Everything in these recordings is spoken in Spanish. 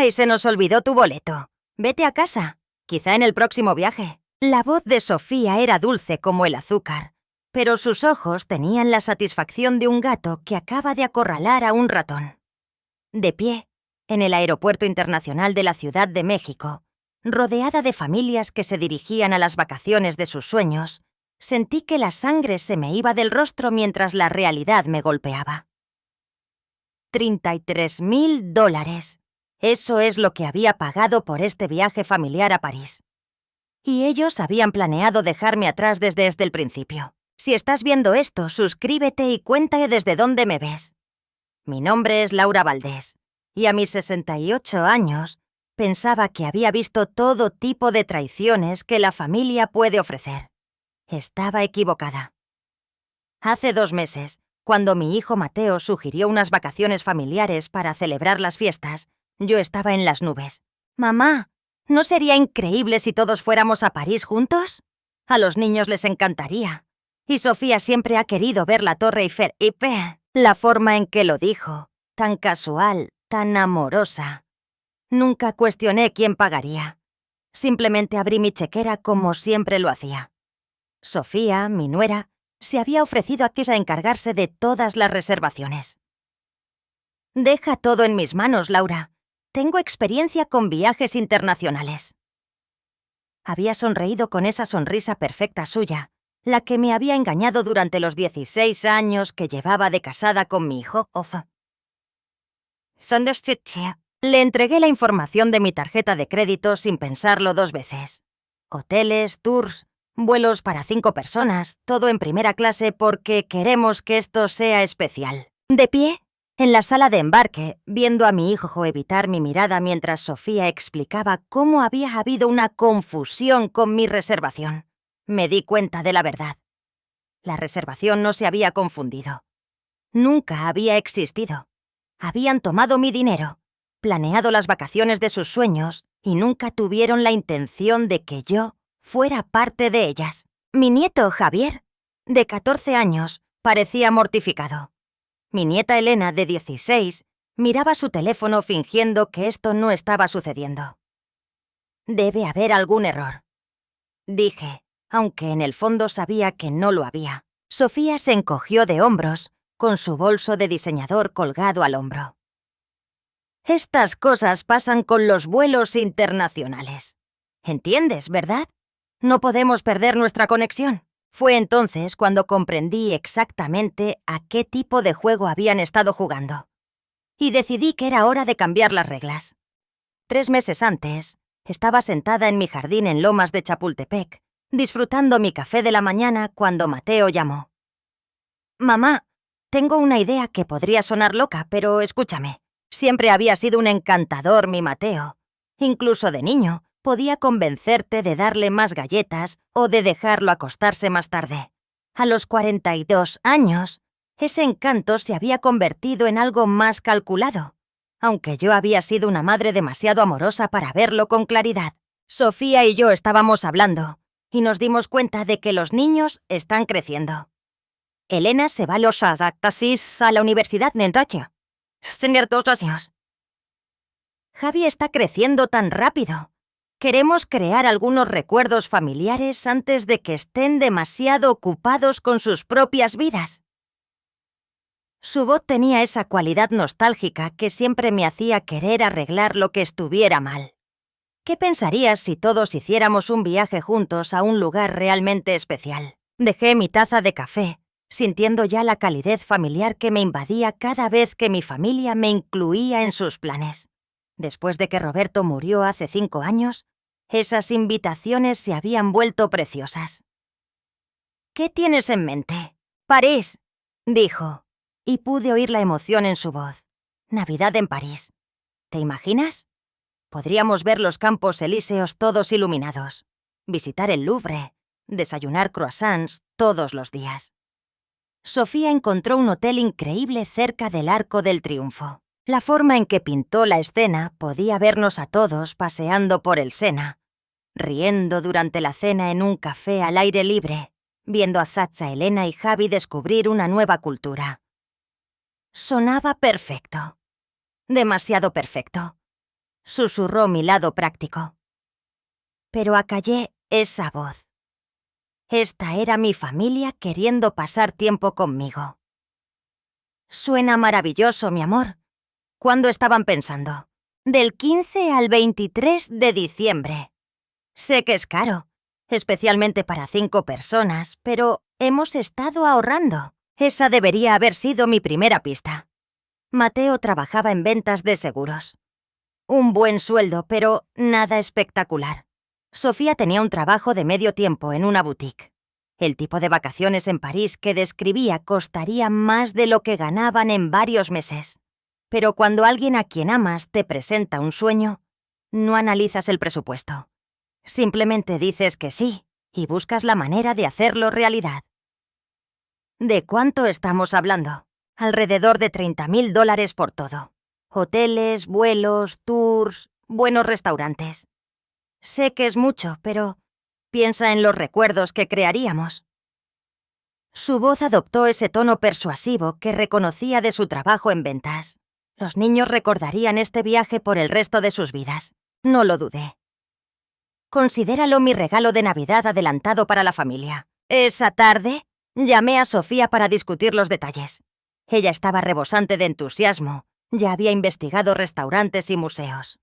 ¡Ay, se nos olvidó tu boleto! Vete a casa, quizá en el próximo viaje. La voz de Sofía era dulce como el azúcar, pero sus ojos tenían la satisfacción de un gato que acaba de acorralar a un ratón. De pie, en el Aeropuerto Internacional de la Ciudad de México, rodeada de familias que se dirigían a las vacaciones de sus sueños, sentí que la sangre se me iba del rostro mientras la realidad me golpeaba. $33,000. Eso es lo que había pagado por este viaje familiar a París. Y ellos habían planeado dejarme atrás desde el principio. Si estás viendo esto, suscríbete y cuéntame desde dónde me ves. Mi nombre es Laura Valdés, y a mis 68 años pensaba que había visto todo tipo de traiciones que la familia puede ofrecer. Estaba equivocada. Hace 2 meses, cuando mi hijo Mateo sugirió unas vacaciones familiares para celebrar las fiestas, yo estaba en las nubes. «Mamá, ¿no sería increíble si todos fuéramos a París juntos? A los niños les encantaría. Y Sofía siempre ha querido ver la Torre Eiffel y la forma en que lo dijo, tan casual, tan amorosa. Nunca cuestioné quién pagaría. Simplemente abrí mi chequera como siempre lo hacía. Sofía, mi nuera, se había ofrecido a encargarse de todas las reservaciones. Deja todo en mis manos, Laura. Tengo experiencia con viajes internacionales. Había sonreído con esa sonrisa perfecta suya, la que me había engañado durante los 16 años que llevaba de casada con mi hijo Oso. Le entregué la información de mi tarjeta de crédito sin pensarlo 2 veces. Hoteles, tours, vuelos para 5 personas, todo en primera clase porque queremos que esto sea especial. De pie, en la sala de embarque, viendo a mi hijo evitar mi mirada mientras Sofía explicaba cómo había habido una confusión con mi reservación, me di cuenta de la verdad. La reservación no se había confundido. Nunca había existido. Habían tomado mi dinero, planeado las vacaciones de sus sueños y nunca tuvieron la intención de que yo fuera parte de ellas. Mi nieto, Javier, de 14 años, parecía mortificado. Mi nieta Elena, de 16, miraba su teléfono fingiendo que esto no estaba sucediendo. Debe haber algún error, dije, aunque en el fondo sabía que no lo había. Sofía se encogió de hombros, con su bolso de diseñador colgado al hombro. Estas cosas pasan con los vuelos internacionales. ¿Entiendes, verdad? No podemos perder nuestra conexión. Fue entonces cuando comprendí exactamente a qué tipo de juego habían estado jugando. Y decidí que era hora de cambiar las reglas. 3 meses antes, estaba sentada en mi jardín en Lomas de Chapultepec, disfrutando mi café de la mañana cuando Mateo llamó. «Mamá, tengo una idea que podría sonar loca, pero escúchame. Siempre había sido un encantador mi Mateo. Incluso de niño, podía convencerte de darle más galletas o de dejarlo acostarse más tarde. A los 42 años, ese encanto se había convertido en algo más calculado, aunque yo había sido una madre demasiado amorosa para verlo con claridad. Sofía y yo estábamos hablando, y nos dimos cuenta de que los niños están creciendo. Elena se va a los adaptasis a la Universidad de Antocha. Tener 2 años. Javi está creciendo tan rápido. Queremos crear algunos recuerdos familiares antes de que estén demasiado ocupados con sus propias vidas. Su voz tenía esa cualidad nostálgica que siempre me hacía querer arreglar lo que estuviera mal. ¿Qué pensarías si todos hiciéramos un viaje juntos a un lugar realmente especial? Dejé mi taza de café, sintiendo ya la calidez familiar que me invadía cada vez que mi familia me incluía en sus planes. Después de que Roberto murió hace 5 años, esas invitaciones se habían vuelto preciosas. «¿Qué tienes en mente?» «París», dijo, y pude oír la emoción en su voz. «Navidad en París. ¿Te imaginas? Podríamos ver los Campos Elíseos todos iluminados, visitar el Louvre, desayunar croissants todos los días». Sofía encontró un hotel increíble cerca del Arco del Triunfo. La forma en que pintó la escena podía vernos a todos paseando por el Sena, riendo durante la cena en un café al aire libre, viendo a Sacha, Elena y Javi descubrir una nueva cultura. Sonaba perfecto. Demasiado perfecto. susurró mi lado práctico. Pero acallé esa voz. Esta era mi familia queriendo pasar tiempo conmigo. Suena maravilloso, mi amor. ¿Cuándo estaban pensando? Del 15 al 23 de diciembre. Sé que es caro, especialmente para 5 personas, pero hemos estado ahorrando. Esa debería haber sido mi primera pista. Mateo trabajaba en ventas de seguros. Un buen sueldo, pero nada espectacular. Sofía tenía un trabajo de medio tiempo en una boutique. El tipo de vacaciones en París que describía costaría más de lo que ganaban en varios meses. Pero cuando alguien a quien amas te presenta un sueño, no analizas el presupuesto. Simplemente dices que sí y buscas la manera de hacerlo realidad. ¿De cuánto estamos hablando? Alrededor de $30,000 por todo. Hoteles, vuelos, tours, buenos restaurantes. Sé que es mucho, pero piensa en los recuerdos que crearíamos. Su voz adoptó ese tono persuasivo que reconocía de su trabajo en ventas. Los niños recordarían este viaje por el resto de sus vidas. No lo dudé. Considéralo mi regalo de Navidad adelantado para la familia. Esa tarde, llamé a Sofía para discutir los detalles. Ella estaba rebosante de entusiasmo. Ya había investigado restaurantes y museos.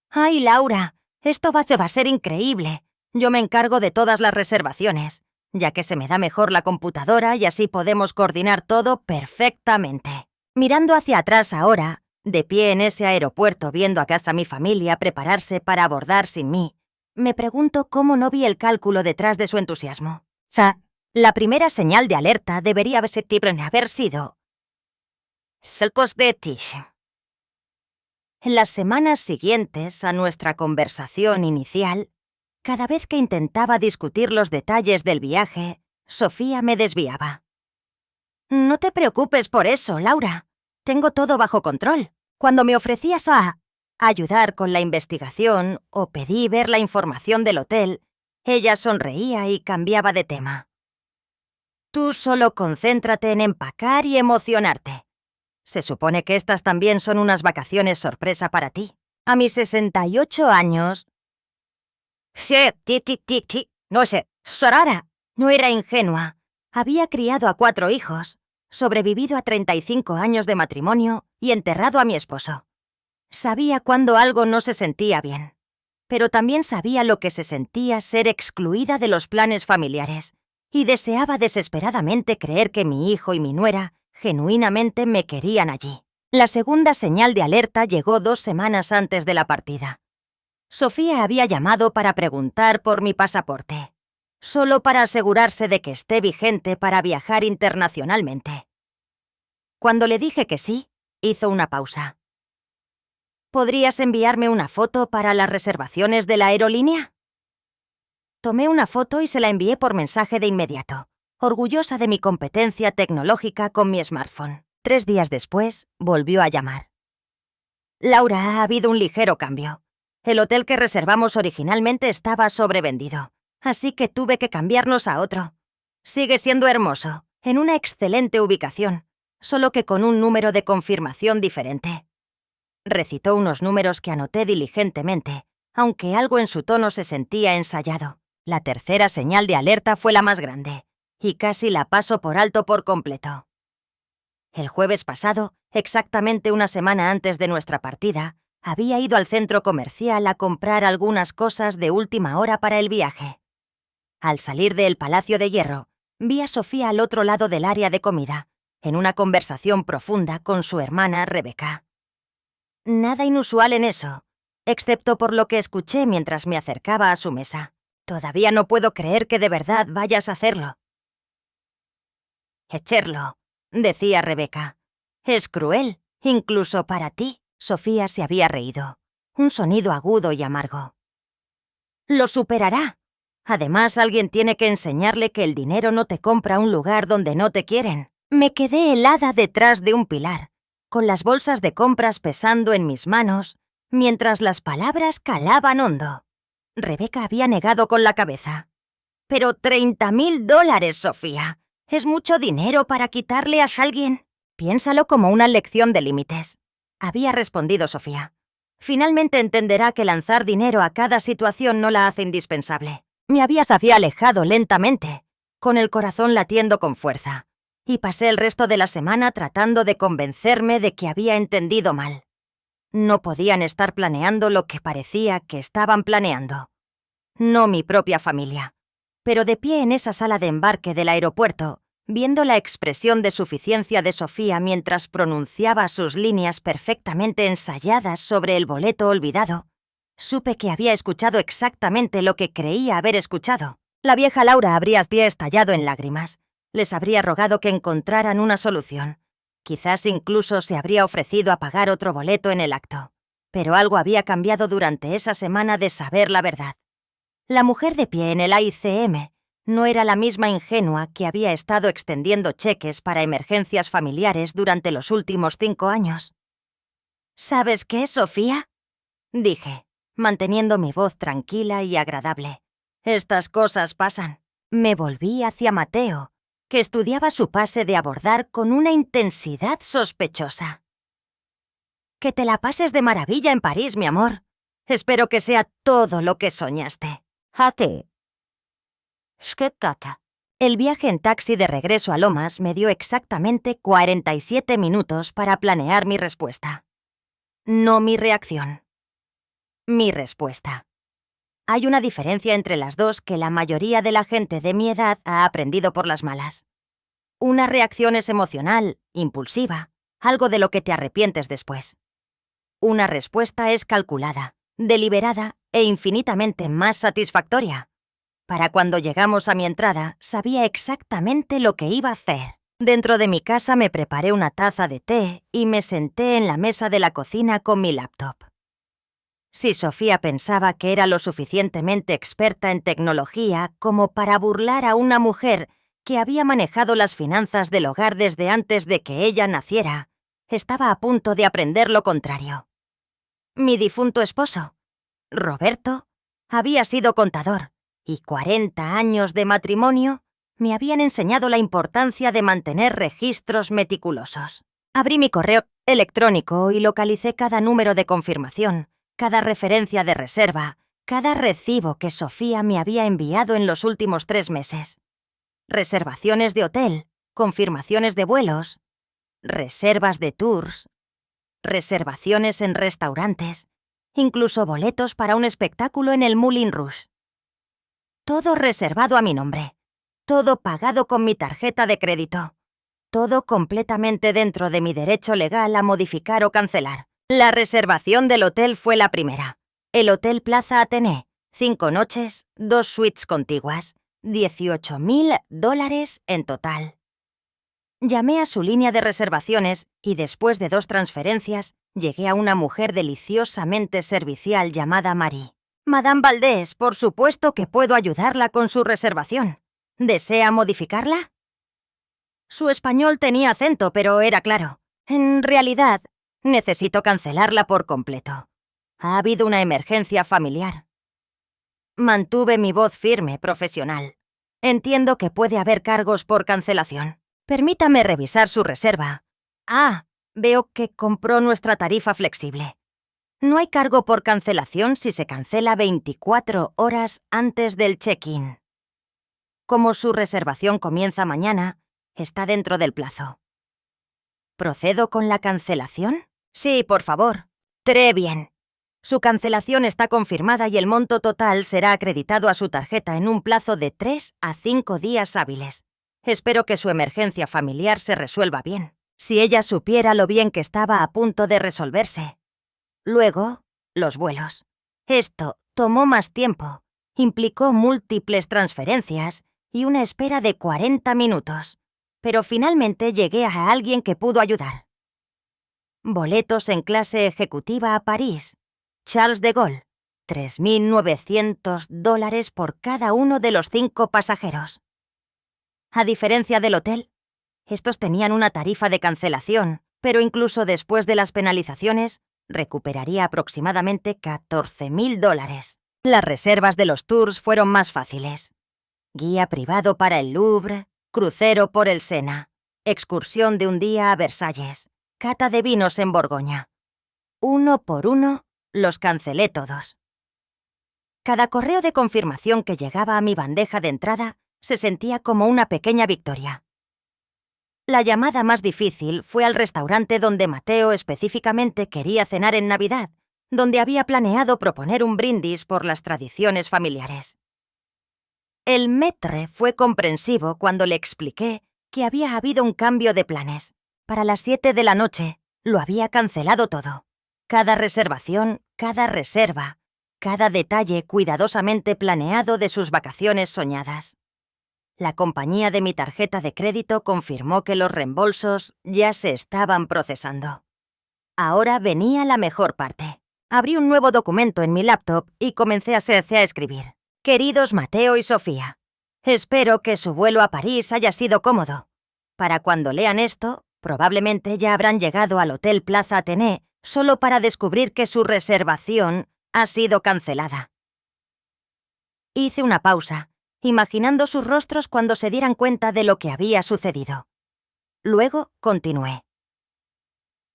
¡Ay, Laura! Esto va a ser increíble. Yo me encargo de todas las reservaciones, ya que se me da mejor la computadora y así podemos coordinar todo perfectamente. Mirando hacia atrás ahora, de pie en ese aeropuerto viendo a casa mi familia prepararse para abordar sin mí, me pregunto cómo no vi el cálculo detrás de su entusiasmo. La primera señal de alerta debería haber sido Selkos de Tish. En las semanas siguientes a nuestra conversación inicial, cada vez que intentaba discutir los detalles del viaje, Sofía me desviaba. No te preocupes por eso, Laura. Tengo todo bajo control. Cuando me ofrecías a ayudar con la investigación o pedí ver la información del hotel, ella sonreía y cambiaba de tema. Tú solo concéntrate en empacar y emocionarte. Se supone que estas también son unas vacaciones sorpresa para ti. A mis 68 años... No sé, Sorara. No era ingenua. Había criado a 4 hijos, sobrevivido a 35 años de matrimonio y enterrado a mi esposo. Sabía cuando algo no se sentía bien, pero también sabía lo que se sentía ser excluida de los planes familiares y deseaba desesperadamente creer que mi hijo y mi nuera genuinamente me querían allí. La segunda señal de alerta llegó 2 semanas antes de la partida. Sofía había llamado para preguntar por mi pasaporte, solo para asegurarse de que esté vigente para viajar internacionalmente. Cuando le dije que sí, hizo una pausa. ¿Podrías enviarme una foto para las reservaciones de la aerolínea? Tomé una foto y se la envié por mensaje de inmediato, orgullosa de mi competencia tecnológica con mi smartphone. 3 días después, volvió a llamar. Laura, ha habido un ligero cambio. El hotel que reservamos originalmente estaba sobrevendido, así que tuve que cambiarnos a otro. Sigue siendo hermoso, en una excelente ubicación, solo que con un número de confirmación diferente. Recitó unos números que anoté diligentemente, aunque algo en su tono se sentía ensayado. La tercera señal de alerta fue la más grande, y casi la paso por alto por completo. El jueves pasado, exactamente una semana antes de nuestra partida, había ido al centro comercial a comprar algunas cosas de última hora para el viaje. Al salir del Palacio de Hierro, vi a Sofía al otro lado del área de comida, en una conversación profunda con su hermana Rebeca. Nada inusual en eso, excepto por lo que escuché mientras me acercaba a su mesa. Todavía no puedo creer que de verdad vayas a hacerlo. Echarlo, decía Rebeca. Es cruel, incluso para ti. Sofía se había reído. Un sonido agudo y amargo. Lo superará. Además, alguien tiene que enseñarle que el dinero no te compra un lugar donde no te quieren. Me quedé helada detrás de un pilar, con las bolsas de compras pesando en mis manos, mientras las palabras calaban hondo. Rebeca había negado con la cabeza. Pero $30,000, Sofía. Es mucho dinero para quitarle a alguien. Piénsalo como una lección de límites. Había respondido Sofía. Finalmente entenderá que lanzar dinero a cada situación no la hace indispensable. Me había alejado lentamente, con el corazón latiendo con fuerza, y pasé el resto de la semana tratando de convencerme de que había entendido mal. No podían estar planeando lo que parecía que estaban planeando. No mi propia familia. Pero de pie en esa sala de embarque del aeropuerto, viendo la expresión de suficiencia de Sofía mientras pronunciaba sus líneas perfectamente ensayadas sobre el boleto olvidado, supe que había escuchado exactamente lo que creía haber escuchado. La vieja Laura habría estallado en lágrimas. Les habría rogado que encontraran una solución. Quizás incluso se habría ofrecido a pagar otro boleto en el acto. Pero algo había cambiado durante esa semana de saber la verdad. La mujer de pie en el AICM no era la misma ingenua que había estado extendiendo cheques para emergencias familiares durante los últimos 5 años. ¿Sabes qué, Sofía?, dije, manteniendo mi voz tranquila y agradable. Estas cosas pasan. Me volví hacia Mateo, que estudiaba su pase de abordar con una intensidad sospechosa. Que te la pases de maravilla en París, mi amor. Espero que sea todo lo que soñaste. Hate. Schketkaka. El viaje en taxi de regreso a Lomas me dio exactamente 47 minutos para planear mi respuesta. No mi reacción. Mi respuesta. Hay una diferencia entre las dos que la mayoría de la gente de mi edad ha aprendido por las malas. Una reacción es emocional, impulsiva, algo de lo que te arrepientes después. Una respuesta es calculada, deliberada e infinitamente más satisfactoria. Para cuando llegamos a mi entrada, sabía exactamente lo que iba a hacer. Dentro de mi casa me preparé una taza de té y me senté en la mesa de la cocina con mi laptop. Si Sofía pensaba que era lo suficientemente experta en tecnología como para burlar a una mujer que había manejado las finanzas del hogar desde antes de que ella naciera, estaba a punto de aprender lo contrario. Mi difunto esposo, Roberto, había sido contador, y 40 años de matrimonio me habían enseñado la importancia de mantener registros meticulosos. Abrí mi correo electrónico y localicé cada número de confirmación, cada referencia de reserva, cada recibo que Sofía me había enviado en los últimos 3 meses. Reservaciones de hotel, confirmaciones de vuelos, reservas de tours, reservaciones en restaurantes, incluso boletos para un espectáculo en el Moulin Rouge. Todo reservado a mi nombre, todo pagado con mi tarjeta de crédito, todo completamente dentro de mi derecho legal a modificar o cancelar. La reservación del hotel fue la primera. El Hotel Plaza Athénée, 5 noches, 2 suites contiguas, $18,000 en total. Llamé a su línea de reservaciones y después de 2 transferencias, llegué a una mujer deliciosamente servicial llamada Marie. Madame Valdés, por supuesto que puedo ayudarla con su reservación. ¿Desea modificarla? Su español tenía acento, pero era claro. En realidad, necesito cancelarla por completo. Ha habido una emergencia familiar. Mantuve mi voz firme, profesional. Entiendo que puede haber cargos por cancelación. Permítame revisar su reserva. Veo que compró nuestra tarifa flexible. No hay cargo por cancelación si se cancela 24 horas antes del check-in. Como su reservación comienza mañana, está dentro del plazo. ¿Procedo con la cancelación? Sí, por favor. Très bien. Su cancelación está confirmada y el monto total será acreditado a su tarjeta en un plazo de 3 a 5 días hábiles. Espero que su emergencia familiar se resuelva bien. Si ella supiera lo bien que estaba a punto de resolverse. Luego, los vuelos. Esto tomó más tiempo. Implicó múltiples transferencias y una espera de 40 minutos. Pero finalmente llegué a alguien que pudo ayudar. Boletos en clase ejecutiva a París. Charles de Gaulle. $3,900 por cada uno de los 5 pasajeros. A diferencia del hotel, estos tenían una tarifa de cancelación, pero incluso después de las penalizaciones, recuperaría aproximadamente $14,000. Las reservas de los tours fueron más fáciles. Guía privado para el Louvre, crucero por el Sena, excursión de un día a Versalles, cata de vinos en Borgoña. Uno por uno, los cancelé todos. Cada correo de confirmación que llegaba a mi bandeja de entrada se sentía como una pequeña victoria. La llamada más difícil fue al restaurante donde Mateo específicamente quería cenar en Navidad, donde había planeado proponer un brindis por las tradiciones familiares. El maître fue comprensivo cuando le expliqué que había habido un cambio de planes. Para las 7 de la noche lo había cancelado todo. Cada reservación, cada reserva, cada detalle cuidadosamente planeado de sus vacaciones soñadas. La compañía de mi tarjeta de crédito confirmó que los reembolsos ya se estaban procesando. Ahora venía la mejor parte. Abrí un nuevo documento en mi laptop y comencé a escribir. Queridos Mateo y Sofía, espero que su vuelo a París haya sido cómodo. Para cuando lean esto, probablemente ya habrán llegado al Hotel Plaza Athénée solo para descubrir que su reservación ha sido cancelada. Hice una pausa, imaginando sus rostros cuando se dieran cuenta de lo que había sucedido. Luego continué.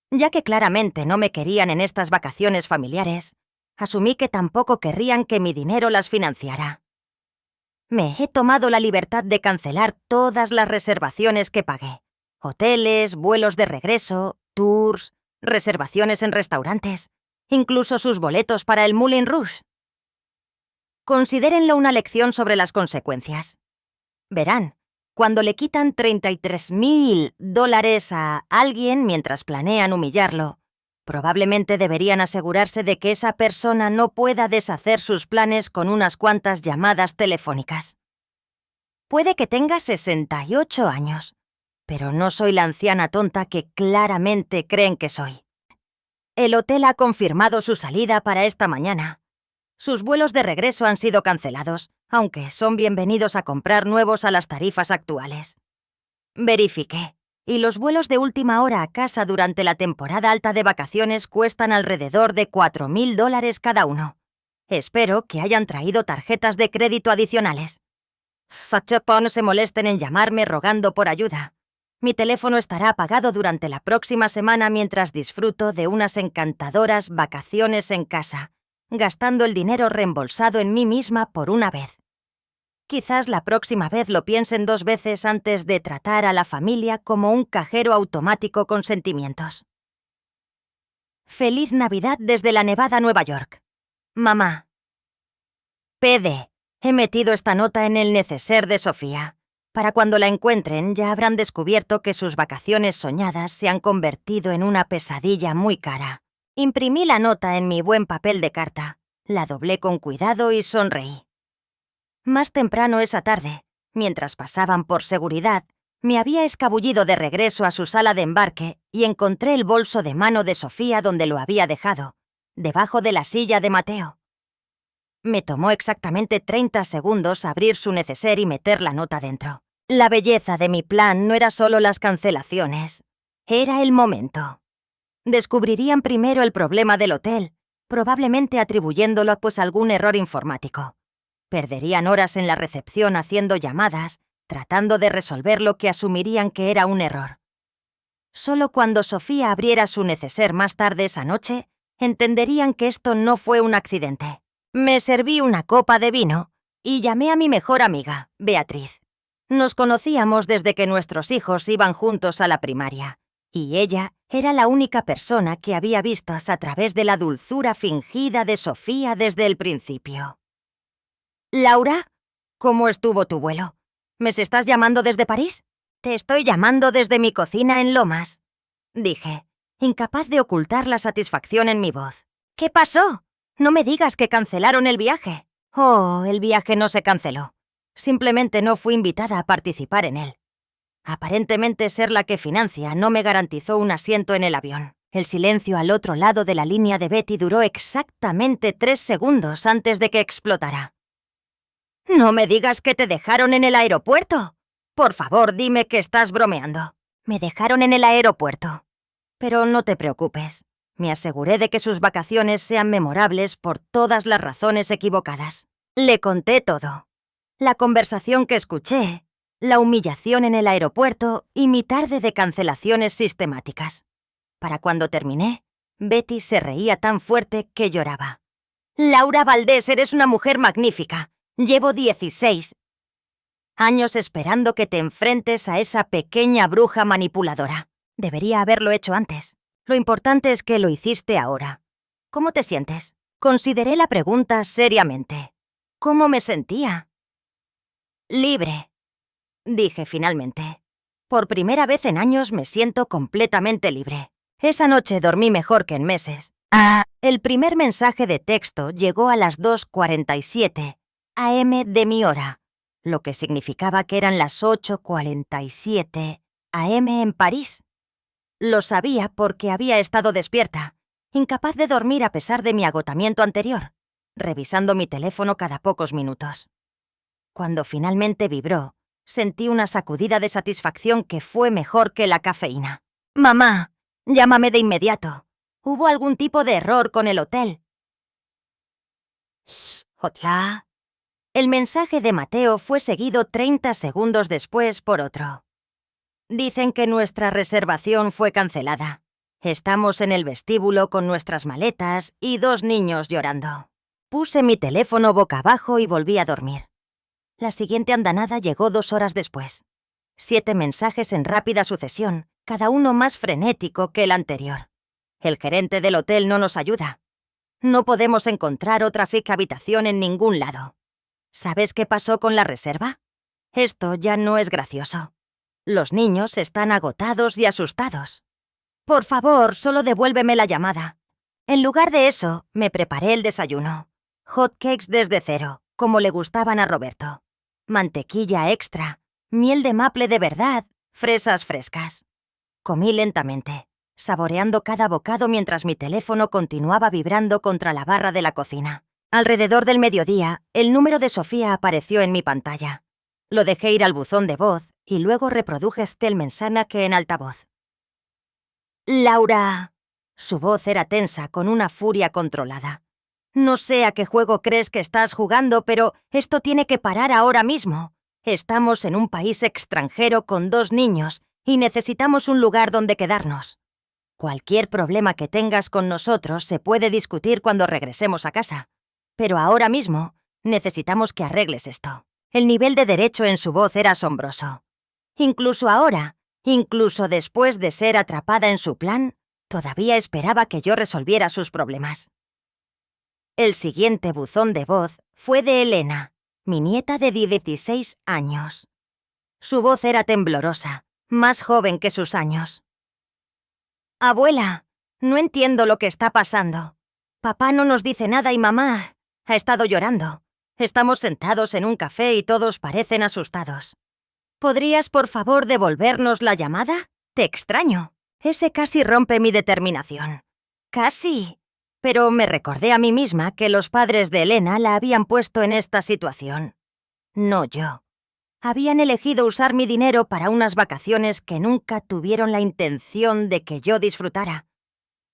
Ya que claramente no me querían en estas vacaciones familiares, asumí que tampoco querrían que mi dinero las financiara. Me he tomado la libertad de cancelar todas las reservaciones que pagué. Hoteles, vuelos de regreso, tours, reservaciones en restaurantes, incluso sus boletos para el Moulin Rouge. Considérenlo una lección sobre las consecuencias. Verán, cuando le quitan $33,000 a alguien mientras planean humillarlo, probablemente deberían asegurarse de que esa persona no pueda deshacer sus planes con unas cuantas llamadas telefónicas. Puede que tenga 68 años, pero no soy la anciana tonta que claramente creen que soy. El hotel ha confirmado su salida para esta mañana. Sus vuelos de regreso han sido cancelados, aunque son bienvenidos a comprar nuevos a las tarifas actuales. Verifiqué, y los vuelos de última hora a casa durante la temporada alta de vacaciones cuestan alrededor de $4,000 cada uno. Espero que hayan traído tarjetas de crédito adicionales. Sachapa, no se molesten en llamarme rogando por ayuda. Mi teléfono estará apagado durante la próxima semana mientras disfruto de unas encantadoras vacaciones en casa, gastando el dinero reembolsado en mí misma por una vez. Quizás la próxima vez lo piensen 2 veces antes de tratar a la familia como un cajero automático con sentimientos. Feliz Navidad desde la Nevada, Nueva York. Mamá. PD. He metido esta nota en el neceser de Sofía. Para cuando la encuentren ya habrán descubierto que sus vacaciones soñadas se han convertido en una pesadilla muy cara. Imprimí la nota en mi buen papel de carta, la doblé con cuidado y sonreí. Más temprano esa tarde, mientras pasaban por seguridad, me había escabullido de regreso a su sala de embarque y encontré el bolso de mano de Sofía donde lo había dejado, debajo de la silla de Mateo. Me tomó exactamente 30 segundos abrir su neceser y meter la nota dentro. La belleza de mi plan no era solo las cancelaciones, era el momento. Descubrirían primero el problema del hotel, probablemente atribuyéndolo a algún error informático. Perderían horas en la recepción haciendo llamadas, tratando de resolver lo que asumirían que era un error. Solo cuando Sofía abriera su neceser más tarde esa noche, entenderían que esto no fue un accidente. Me serví una copa de vino y llamé a mi mejor amiga, Beatriz. Nos conocíamos desde que nuestros hijos iban juntos a la primaria, y ella era la única persona que había visto a través de la dulzura fingida de Sofía desde el principio. «Laura, ¿cómo estuvo tu vuelo? ¿Me estás llamando desde París?» «Te estoy llamando desde mi cocina en Lomas», dije, incapaz de ocultar la satisfacción en mi voz. «¿Qué pasó? No me digas que cancelaron el viaje». «Oh, el viaje no se canceló. Simplemente no fui invitada a participar en él. Aparentemente ser la que financia no me garantizó un asiento en el avión». El silencio al otro lado de la línea de Betty duró exactamente 3 segundos antes de que explotara. «No me digas que te dejaron en el aeropuerto. Por favor, dime que estás bromeando». «Me dejaron en el aeropuerto. Pero no te preocupes. Me aseguré de que sus vacaciones sean memorables por todas las razones equivocadas». Le conté todo. La conversación que escuché, la humillación en el aeropuerto y mi tarde de cancelaciones sistemáticas. Para cuando terminé, Betty se reía tan fuerte que lloraba. «Laura Valdés, eres una mujer magnífica. Llevo 16 años esperando que te enfrentes a esa pequeña bruja manipuladora. Debería haberlo hecho antes. Lo importante es que lo hiciste ahora. ¿Cómo te sientes?» Consideré la pregunta seriamente. ¿Cómo me sentía? Libre, dije finalmente. Por primera vez en años me siento completamente libre. Esa noche dormí mejor que en meses. El primer mensaje de texto llegó a las 2:47 AM de mi hora, lo que significaba que eran las 8:47 AM en París. Lo sabía porque había estado despierta, incapaz de dormir a pesar de mi agotamiento anterior, revisando mi teléfono cada pocos minutos. Cuando finalmente vibró, sentí una sacudida de satisfacción que fue mejor que la cafeína. «Mamá, llámame de inmediato. ¿Hubo algún tipo de error con el hotel?» «Shh, hola». El mensaje de Mateo fue seguido 30 segundos después por otro. «Dicen que nuestra reservación fue cancelada. Estamos en el vestíbulo con nuestras maletas y 2 niños llorando». Puse mi teléfono boca abajo y volví a dormir. La siguiente andanada llegó 2 horas después. 7 mensajes en rápida sucesión, cada uno más frenético que el anterior. El gerente del hotel no nos ayuda. No podemos encontrar otra habitación en ningún lado. ¿Sabes qué pasó con la reserva? Esto ya no es gracioso. Los niños están agotados y asustados. Por favor, solo devuélveme la llamada. En lugar de eso, me preparé el desayuno. Hot cakes desde cero, como le gustaban a Roberto. Mantequilla extra, miel de maple de verdad, fresas frescas. Comí lentamente, saboreando cada bocado mientras mi teléfono continuaba vibrando contra la barra de la cocina. Alrededor del mediodía, el número de Sofía apareció en mi pantalla. Lo dejé ir al buzón de voz y luego reproduje el mensaje en altavoz. «Laura». Su voz era tensa, con una furia controlada. «No sé a qué juego crees que estás jugando, pero esto tiene que parar ahora mismo. Estamos en un país extranjero con 2 niños y necesitamos un lugar donde quedarnos. Cualquier problema que tengas con nosotros se puede discutir cuando regresemos a casa. Pero ahora mismo necesitamos que arregles esto». El nivel de derecho en su voz era asombroso. Incluso ahora, incluso después de ser atrapada en su plan, todavía esperaba que yo resolviera sus problemas. El siguiente buzón de voz fue de Elena, mi nieta de 16 años. Su voz era temblorosa, más joven que sus años. «Abuela, no entiendo lo que está pasando. Papá no nos dice nada y mamá ha estado llorando. Estamos sentados en un café y todos parecen asustados. ¿Podrías, por favor, devolvernos la llamada? Te extraño». Ese casi rompe mi determinación. Casi. Pero me recordé a mí misma que los padres de Elena la habían puesto en esta situación. No yo. Habían elegido usar mi dinero para unas vacaciones que nunca tuvieron la intención de que yo disfrutara.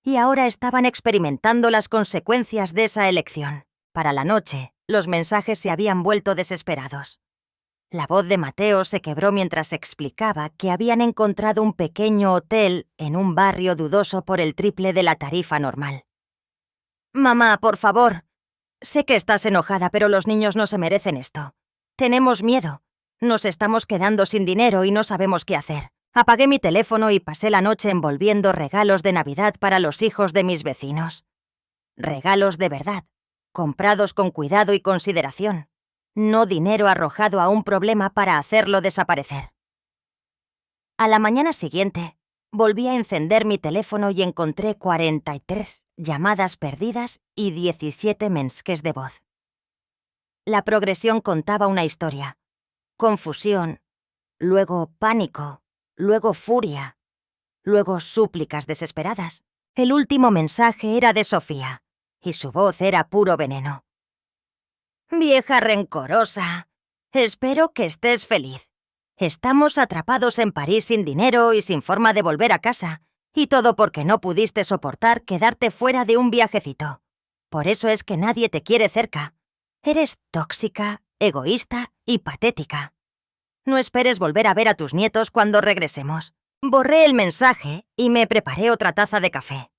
Y ahora estaban experimentando las consecuencias de esa elección. Para la noche, los mensajes se habían vuelto desesperados. La voz de Mateo se quebró mientras explicaba que habían encontrado un pequeño hotel en un barrio dudoso por el triple de la tarifa normal. «Mamá, por favor. Sé que estás enojada, pero los niños no se merecen esto. Tenemos miedo. Nos estamos quedando sin dinero y no sabemos qué hacer». Apagué mi teléfono y pasé la noche envolviendo regalos de Navidad para los hijos de mis vecinos. Regalos de verdad, comprados con cuidado y consideración. No dinero arrojado a un problema para hacerlo desaparecer. A la mañana siguiente, volví a encender mi teléfono y encontré 43 llamadas perdidas y 17 mensajes de voz. La progresión contaba una historia. Confusión, luego pánico, luego furia, luego súplicas desesperadas. El último mensaje era de Sofía, y su voz era puro veneno. «Vieja rencorosa, espero que estés feliz. Estamos atrapados en París sin dinero y sin forma de volver a casa, y todo porque no pudiste soportar quedarte fuera de un viajecito. Por eso es que nadie te quiere cerca. Eres tóxica, egoísta y patética. No esperes volver a ver a tus nietos cuando regresemos». Borré el mensaje y me preparé otra taza de café.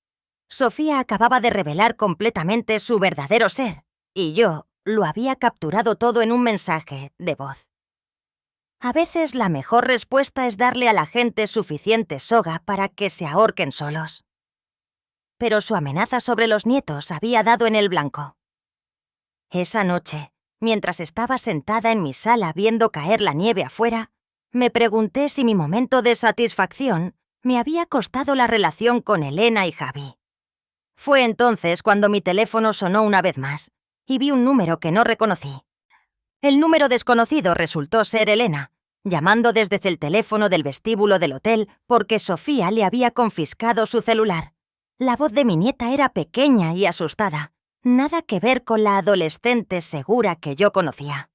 Sofía acababa de revelar completamente su verdadero ser, y yo lo había capturado todo en un mensaje de voz. A veces la mejor respuesta es darle a la gente suficiente soga para que se ahorquen solos. Pero su amenaza sobre los nietos había dado en el blanco. Esa noche, mientras estaba sentada en mi sala viendo caer la nieve afuera, me pregunté si mi momento de satisfacción me había costado la relación con Elena y Javi. Fue entonces cuando mi teléfono sonó una vez más, y vi un número que no reconocí. El número desconocido resultó ser Elena, llamando desde el teléfono del vestíbulo del hotel porque Sofía le había confiscado su celular. La voz de mi nieta era pequeña y asustada, nada que ver con la adolescente segura que yo conocía.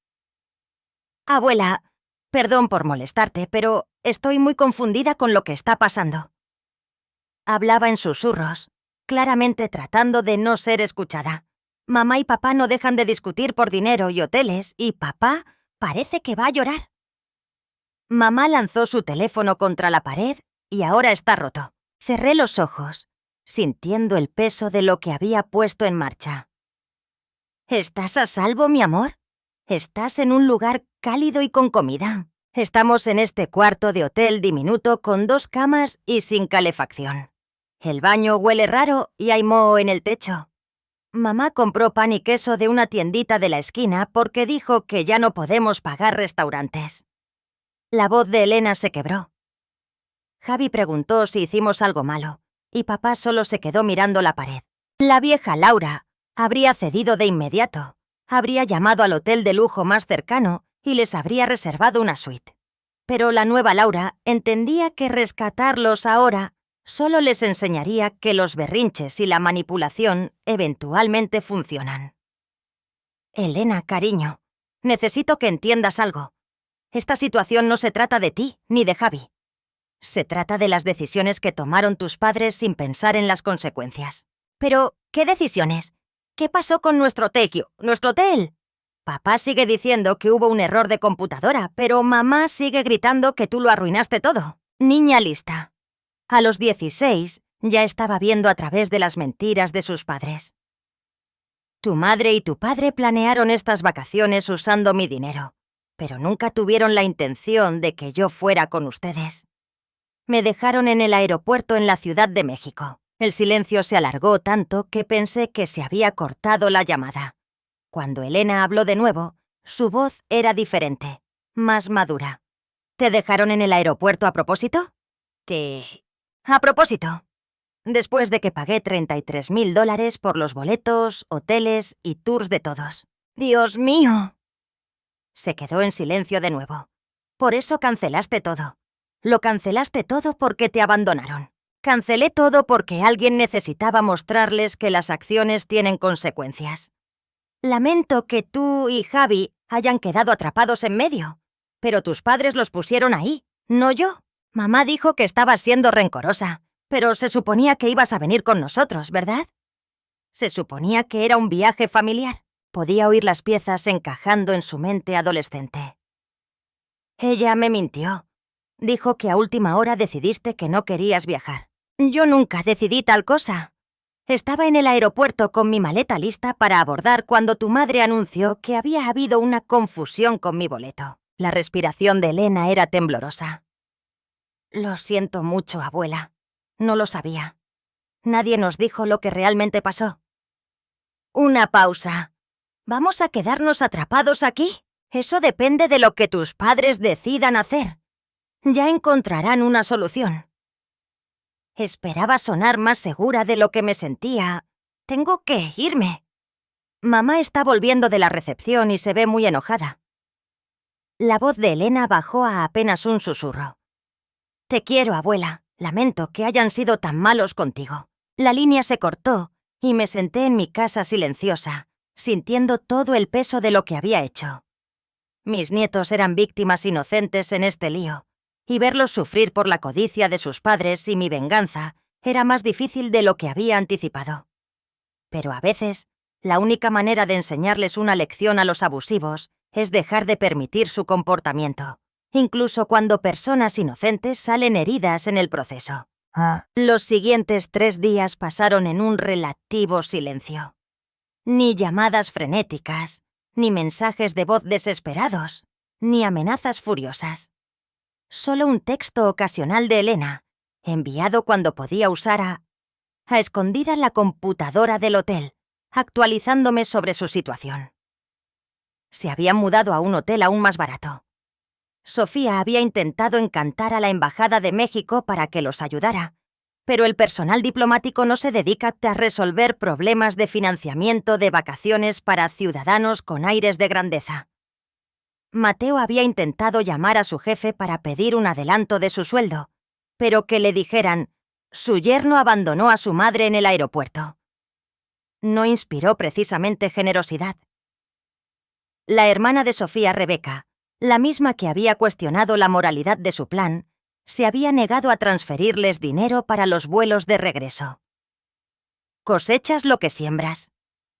Abuela, perdón por molestarte, pero estoy muy confundida con lo que está pasando. Hablaba en susurros, claramente tratando de no ser escuchada. Mamá y papá no dejan de discutir por dinero y hoteles, y papá parece que va a llorar. Mamá lanzó su teléfono contra la pared y ahora está roto. Cerré los ojos, sintiendo el peso de lo que había puesto en marcha. ¿Estás a salvo, mi amor? ¿Estás en un lugar cálido y con comida? Estamos en este cuarto de hotel diminuto con 2 camas y sin calefacción. El baño huele raro y hay moho en el techo. Mamá compró pan y queso de una tiendita de la esquina porque dijo que ya no podemos pagar restaurantes. La voz de Elena se quebró. Javi preguntó si hicimos algo malo, y papá solo se quedó mirando la pared. La vieja Laura habría cedido de inmediato, habría llamado al hotel de lujo más cercano y les habría reservado una suite. Pero la nueva Laura entendía que rescatarlos ahora solo les enseñaría que los berrinches y la manipulación eventualmente funcionan. Elena, cariño, necesito que entiendas algo. Esta situación no se trata de ti ni de Javi. Se trata de las decisiones que tomaron tus padres sin pensar en las consecuencias. Pero, ¿qué decisiones? ¿Qué pasó con nuestro tequio, nuestro hotel? Papá sigue diciendo que hubo un error de computadora, pero mamá sigue gritando que tú lo arruinaste todo. Niña lista. A los 16 ya estaba viendo a través de las mentiras de sus padres. Tu madre y tu padre planearon estas vacaciones usando mi dinero, pero nunca tuvieron la intención de que yo fuera con ustedes. Me dejaron en el aeropuerto en la Ciudad de México. El silencio se alargó tanto que pensé que se había cortado la llamada. Cuando Elena habló de nuevo, su voz era diferente, más madura. ¿Te dejaron en el aeropuerto a propósito? A propósito. Después de que pagué $33,000 por los boletos, hoteles y tours de todos. ¡Dios mío! Se quedó en silencio de nuevo. Por eso cancelaste todo. Lo cancelaste todo porque te abandonaron. Cancelé todo porque alguien necesitaba mostrarles que las acciones tienen consecuencias. Lamento que tú y Javi hayan quedado atrapados en medio, pero tus padres los pusieron ahí, no yo. Mamá dijo que estabas siendo rencorosa, pero se suponía que ibas a venir con nosotros, ¿verdad? Se suponía que era un viaje familiar. Podía oír las piezas encajando en su mente adolescente. Ella me mintió. Dijo que a última hora decidiste que no querías viajar. Yo nunca decidí tal cosa. Estaba en el aeropuerto con mi maleta lista para abordar cuando tu madre anunció que había habido una confusión con mi boleto. La respiración de Elena era temblorosa. Lo siento mucho, abuela. No lo sabía. Nadie nos dijo lo que realmente pasó. Una pausa. ¿Vamos a quedarnos atrapados aquí? Eso depende de lo que tus padres decidan hacer. Ya encontrarán una solución. Esperaba sonar más segura de lo que me sentía. Tengo que irme. Mamá está volviendo de la recepción y se ve muy enojada. La voz de Elena bajó a apenas un susurro. Te quiero, abuela. Lamento que hayan sido tan malos contigo. La línea se cortó y me senté en mi casa silenciosa, sintiendo todo el peso de lo que había hecho. Mis nietos eran víctimas inocentes en este lío, y verlos sufrir por la codicia de sus padres y mi venganza era más difícil de lo que había anticipado. Pero a veces, la única manera de enseñarles una lección a los abusivos es dejar de permitir su comportamiento, incluso cuando personas inocentes salen heridas en el proceso. Los siguientes 3 días pasaron en un relativo silencio. Ni llamadas frenéticas, ni mensajes de voz desesperados, ni amenazas furiosas. Solo un texto ocasional de Elena, enviado cuando podía usar a escondidas la computadora del hotel, actualizándome sobre su situación. Se habían mudado a un hotel aún más barato. Sofía había intentado encantar a la Embajada de México para que los ayudara, pero el personal diplomático no se dedica a resolver problemas de financiamiento de vacaciones para ciudadanos con aires de grandeza. Mateo había intentado llamar a su jefe para pedir un adelanto de su sueldo, pero que le dijeran, su yerno abandonó a su madre en el aeropuerto. No inspiró precisamente generosidad. La hermana de Sofía, Rebeca, la misma que había cuestionado la moralidad de su plan, se había negado a transferirles dinero para los vuelos de regreso. «Cosechas lo que siembras»,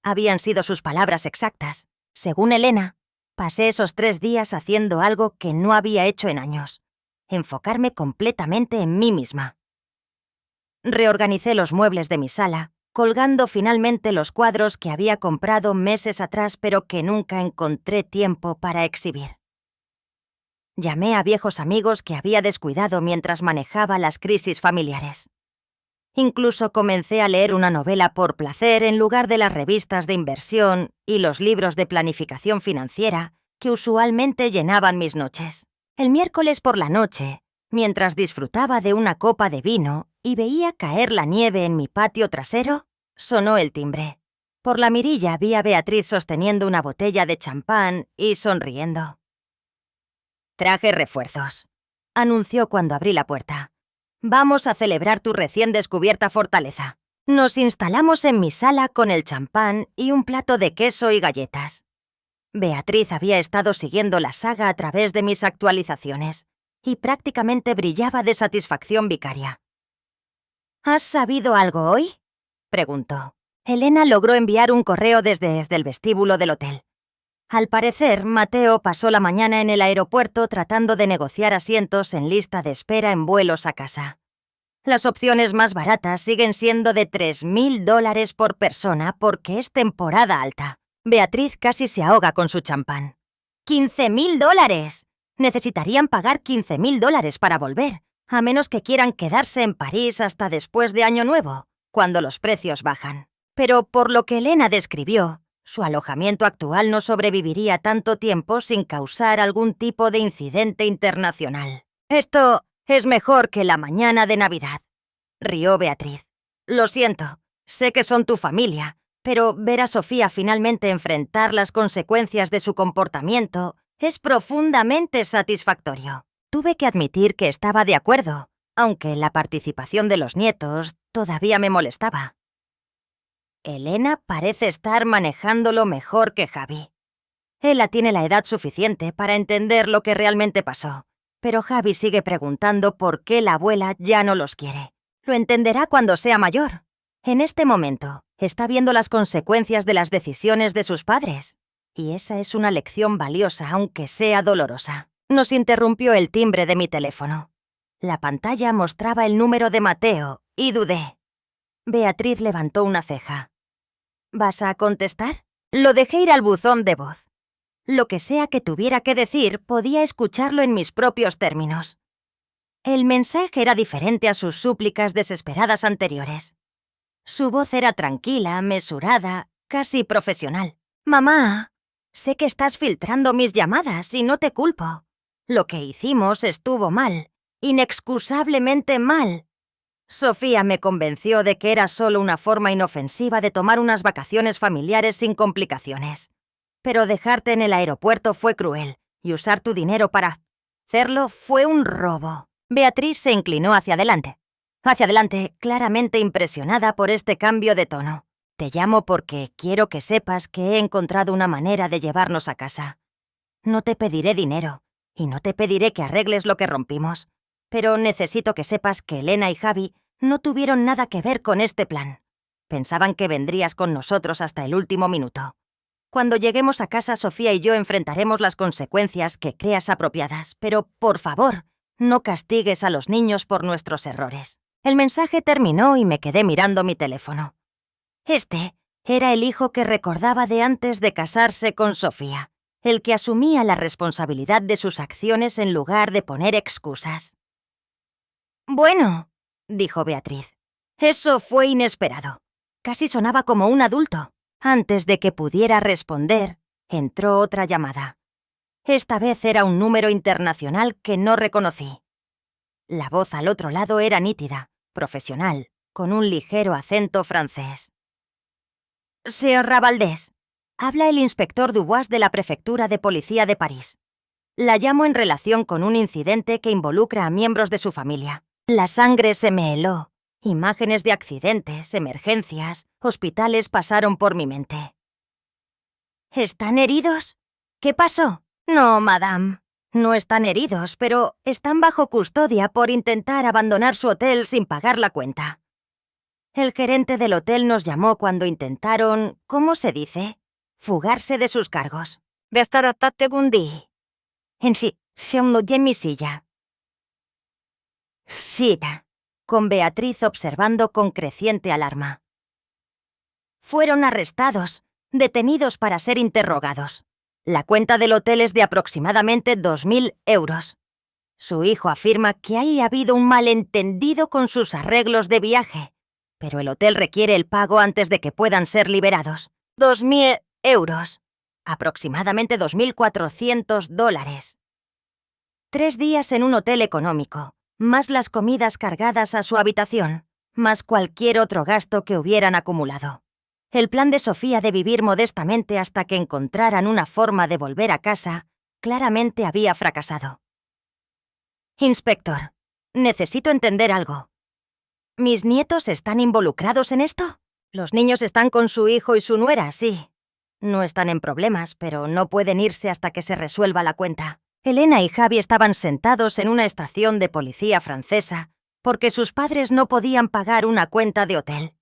habían sido sus palabras exactas. Según Elena, pasé esos 3 días haciendo algo que no había hecho en años: enfocarme completamente en mí misma. Reorganicé los muebles de mi sala, colgando finalmente los cuadros que había comprado meses atrás pero que nunca encontré tiempo para exhibir. Llamé a viejos amigos que había descuidado mientras manejaba las crisis familiares. Incluso comencé a leer una novela por placer en lugar de las revistas de inversión y los libros de planificación financiera que usualmente llenaban mis noches. El miércoles por la noche, mientras disfrutaba de una copa de vino y veía caer la nieve en mi patio trasero, sonó el timbre. Por la mirilla vi a Beatriz sosteniendo una botella de champán y sonriendo. «Traje refuerzos», anunció cuando abrí la puerta. «Vamos a celebrar tu recién descubierta fortaleza». Nos instalamos en mi sala con el champán y un plato de queso y galletas. Beatriz había estado siguiendo la saga a través de mis actualizaciones y prácticamente brillaba de satisfacción vicaria. «¿Has sabido algo hoy?», preguntó. Elena logró enviar un correo desde el vestíbulo del hotel. Al parecer, Mateo pasó la mañana en el aeropuerto tratando de negociar asientos en lista de espera en vuelos a casa. Las opciones más baratas siguen siendo de $3.000 por persona porque es temporada alta. Beatriz casi se ahoga con su champán. $15.000. Necesitarían pagar $15.000 para volver, a menos que quieran quedarse en París hasta después de Año Nuevo, cuando los precios bajan. Pero por lo que Elena describió, su alojamiento actual no sobreviviría tanto tiempo sin causar algún tipo de incidente internacional. «Esto es mejor que la mañana de Navidad», rió Beatriz. «Lo siento, sé que son tu familia, pero ver a Sofía finalmente enfrentar las consecuencias de su comportamiento es profundamente satisfactorio». Tuve que admitir que estaba de acuerdo, aunque la participación de los nietos todavía me molestaba. Elena parece estar manejándolo mejor que Javi. Ella tiene la edad suficiente para entender lo que realmente pasó, pero Javi sigue preguntando por qué la abuela ya no los quiere. Lo entenderá cuando sea mayor. En este momento, está viendo las consecuencias de las decisiones de sus padres, y esa es una lección valiosa, aunque sea dolorosa. Nos interrumpió el timbre de mi teléfono. La pantalla mostraba el número de Mateo, y dudé. Beatriz levantó una ceja. ¿Vas a contestar? Lo dejé ir al buzón de voz. Lo que sea que tuviera que decir, podía escucharlo en mis propios términos. El mensaje era diferente a sus súplicas desesperadas anteriores. Su voz era tranquila, mesurada, casi profesional. «Mamá, sé que estás filtrando mis llamadas y no te culpo. Lo que hicimos estuvo mal, inexcusablemente mal. Sofía me convenció de que era solo una forma inofensiva de tomar unas vacaciones familiares sin complicaciones. Pero dejarte en el aeropuerto fue cruel, y usar tu dinero para hacerlo fue un robo». Beatriz se inclinó hacia adelante, claramente impresionada por este cambio de tono. «Te llamo porque quiero que sepas que he encontrado una manera de llevarnos a casa. No te pediré dinero, y no te pediré que arregles lo que rompimos. Pero necesito que sepas que Elena y Javi no tuvieron nada que ver con este plan. Pensaban que vendrías con nosotros hasta el último minuto. Cuando lleguemos a casa, Sofía y yo enfrentaremos las consecuencias que creas apropiadas, pero, por favor, no castigues a los niños por nuestros errores». El mensaje terminó y me quedé mirando mi teléfono. Este era el hijo que recordaba de antes de casarse con Sofía, el que asumía la responsabilidad de sus acciones en lugar de poner excusas. «Bueno», dijo Beatriz, «eso fue inesperado». Casi sonaba como un adulto. Antes de que pudiera responder, entró otra llamada. Esta vez era un número internacional que no reconocí. La voz al otro lado era nítida, profesional, con un ligero acento francés. «Señora Valdés, habla el inspector Dubois de la Prefectura de Policía de París. La llamo en relación con un incidente que involucra a miembros de su familia. La sangre se me heló. Imágenes de accidentes, emergencias, hospitales pasaron por mi mente». «¿Están heridos? ¿Qué pasó?» «No, madame. No están heridos, pero están bajo custodia por intentar abandonar su hotel sin pagar la cuenta. El gerente del hotel nos llamó cuando intentaron, ¿cómo se dice?, fugarse de sus cargos. Bestaratattegundi. En sí, se hundió en mi silla. Sida, con Beatriz observando con creciente alarma. Fueron arrestados, detenidos para ser interrogados. La cuenta del hotel es de aproximadamente 2.000 euros. Su hijo afirma que ha habido un malentendido con sus arreglos de viaje, pero el hotel requiere el pago antes de que puedan ser liberados. 2.000 euros. Aproximadamente $2.400. 3 días en un hotel económico, más las comidas cargadas a su habitación, más cualquier otro gasto que hubieran acumulado. El plan de Sofía de vivir modestamente hasta que encontraran una forma de volver a casa claramente había fracasado. «Inspector, necesito entender algo. ¿Mis nietos están involucrados en esto? Los niños están con su hijo y su nuera, sí. No están en problemas, pero no pueden irse hasta que se resuelva la cuenta. Elena y Javi estaban sentados en una estación de policía francesa porque sus padres no podían pagar una cuenta de hotel.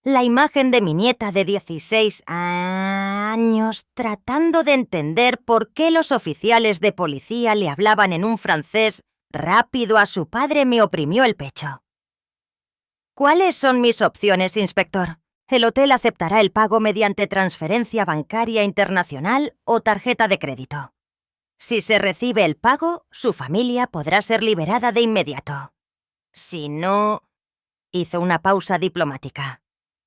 La imagen de mi nieta de 16 años tratando de entender por qué los oficiales de policía le hablaban en un francés rápido a su padre me oprimió el pecho. «¿Cuáles son mis opciones, inspector? El hotel aceptará el pago mediante transferencia bancaria internacional o tarjeta de crédito. Si se recibe el pago, su familia podrá ser liberada de inmediato. Si no...» Hizo una pausa diplomática.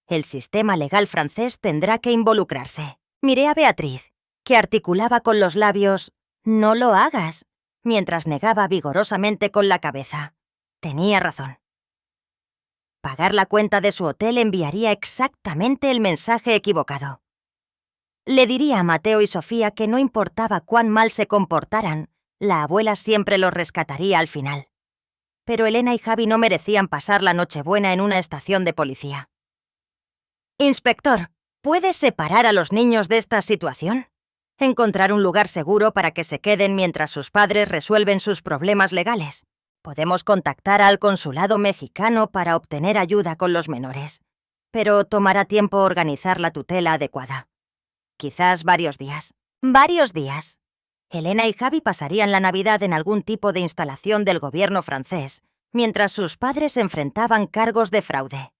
«El sistema legal francés tendrá que involucrarse». Miré a Beatriz, que articulaba con los labios «no lo hagas», mientras negaba vigorosamente con la cabeza. Tenía razón. Pagar la cuenta de su hotel enviaría exactamente el mensaje equivocado. Le diría a Mateo y Sofía que no importaba cuán mal se comportaran, la abuela siempre los rescataría al final. Pero Elena y Javi no merecían pasar la Nochebuena en una estación de policía. «Inspector, ¿puede separar a los niños de esta situación? Encontrar un lugar seguro para que se queden mientras sus padres resuelven sus problemas legales. Podemos contactar al consulado mexicano para obtener ayuda con los menores, pero tomará tiempo organizar la tutela adecuada. Quizás varios días». «Varios días». Elena y Javi pasarían la Navidad en algún tipo de instalación del gobierno francés, mientras sus padres enfrentaban cargos de fraude.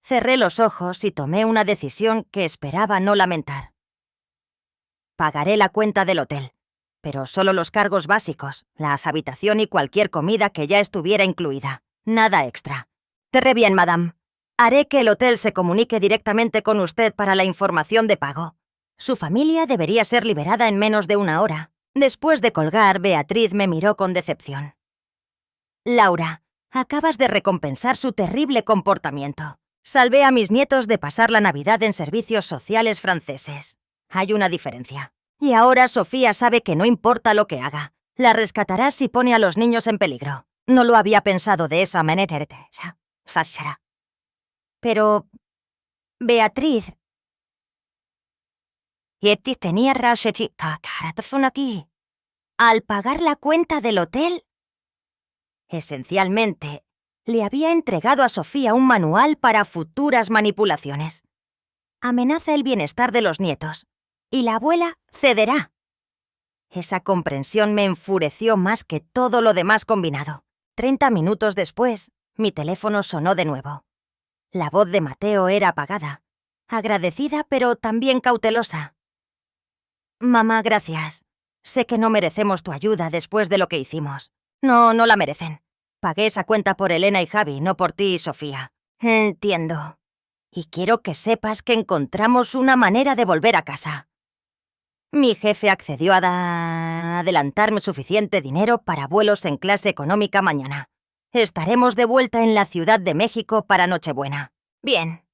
Cerré los ojos y tomé una decisión que esperaba no lamentar. Pagaré la cuenta del hotel, pero solo los cargos básicos, la habitación y cualquier comida que ya estuviera incluida. Nada extra. «Très bien, madame. Haré que el hotel se comunique directamente con usted para la información de pago. Su familia debería ser liberada en menos de 1 hora». Después de colgar, Beatriz me miró con decepción. «Laura, acabas de recompensar su terrible comportamiento. Salvé a mis nietos de pasar la Navidad en servicios sociales franceses. Hay una diferencia. Y ahora Sofía sabe que no importa lo que haga. La rescatará si pone a los niños en peligro. No lo había pensado de esa manera. Pero... Beatriz... tenía aquí. Al pagar la cuenta del hotel... Esencialmente, le había entregado a Sofía un manual para futuras manipulaciones. Amenaza el bienestar de los nietos, y la abuela cederá. Esa comprensión me enfureció más que todo lo demás combinado. 30 minutos después, Mi teléfono sonó de nuevo. La voz de Mateo era apagada, agradecida pero también cautelosa. Mamá, gracias. Sé que no merecemos tu ayuda después de lo que hicimos. No, no la merecen. Pagué esa cuenta por Elena y Javi, no por ti y Sofía. Entiendo. Y quiero que sepas que encontramos una manera de volver a casa. Mi jefe accedió a adelantarme suficiente dinero para vuelos en clase económica mañana. Estaremos de vuelta en la Ciudad de México para Nochebuena. Bien.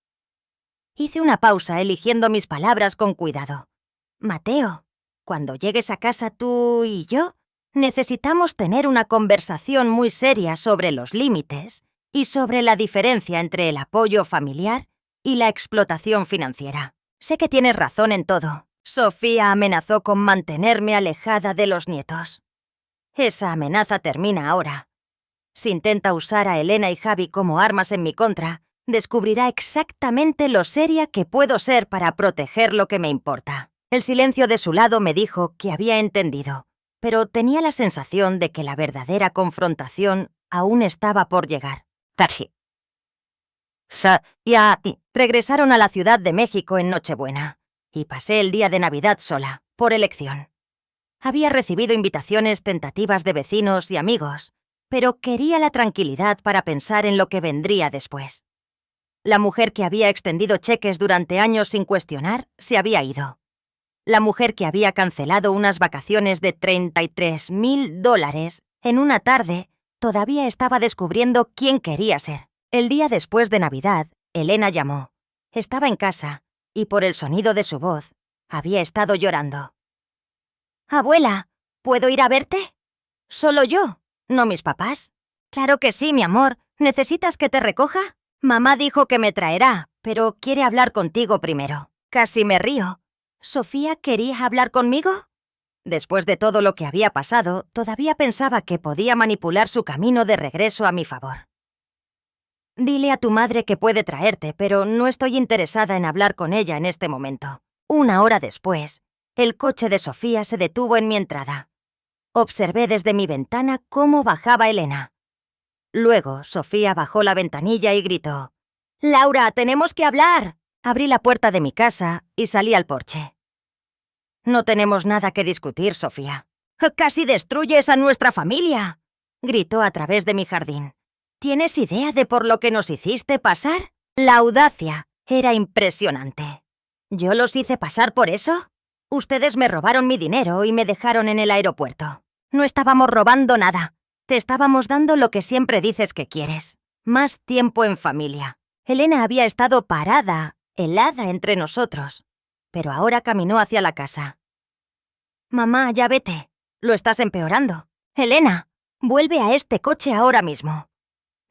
Hice una pausa eligiendo mis palabras con cuidado. Mateo, cuando llegues a casa tú y yo, necesitamos tener una conversación muy seria sobre los límites y sobre la diferencia entre el apoyo familiar y la explotación financiera. Sé que tienes razón en todo. Sofía amenazó con mantenerme alejada de los nietos. Esa amenaza termina ahora. Si intenta usar a Elena y Javi como armas en mi contra, descubrirá exactamente lo seria que puedo ser para proteger lo que me importa. El silencio de su lado me dijo que había entendido, pero tenía la sensación de que la verdadera confrontación aún estaba por llegar. Taxi. Regresaron a la Ciudad de México en Nochebuena, y pasé el día de Navidad sola, por elección. Había recibido invitaciones tentativas de vecinos y amigos, pero quería la tranquilidad para pensar en lo que vendría después. La mujer que había extendido cheques durante años sin cuestionar se había ido. La mujer que había cancelado unas vacaciones de $33,000 en una tarde todavía estaba descubriendo quién quería ser. El día después de Navidad, Elena llamó. Estaba en casa, y por el sonido de su voz, había estado llorando. «Abuela, ¿puedo ir a verte?» «Solo yo, no mis papás». «Claro que sí, mi amor. ¿Necesitas que te recoja?» «Mamá dijo que me traerá, pero quiere hablar contigo primero». Casi me río. ¿Sofía quería hablar conmigo? Después de todo lo que había pasado, todavía pensaba que podía manipular su camino de regreso a mi favor. «Dile a tu madre que puede traerte, pero no estoy interesada en hablar con ella en este momento». 1 hora después, el coche de Sofía se detuvo en mi entrada. Observé desde mi ventana cómo bajaba Elena. Luego, Sofía bajó la ventanilla y gritó: «¡Laura, tenemos que hablar!». Abrí la puerta de mi casa y salí al porche. «No tenemos nada que discutir, Sofía». «¡Casi destruyes a nuestra familia!», gritó a través de mi jardín. ¿Tienes idea de por lo que nos hiciste pasar? La audacia era impresionante. ¿Yo los hice pasar por eso? Ustedes me robaron mi dinero y me dejaron en el aeropuerto. No estábamos robando nada. Te estábamos dando lo que siempre dices que quieres. Más tiempo en familia. Elena había estado parada, helada entre nosotros, pero ahora caminó hacia la casa. «Mamá, ya vete. Lo estás empeorando. Elena, vuelve a este coche ahora mismo».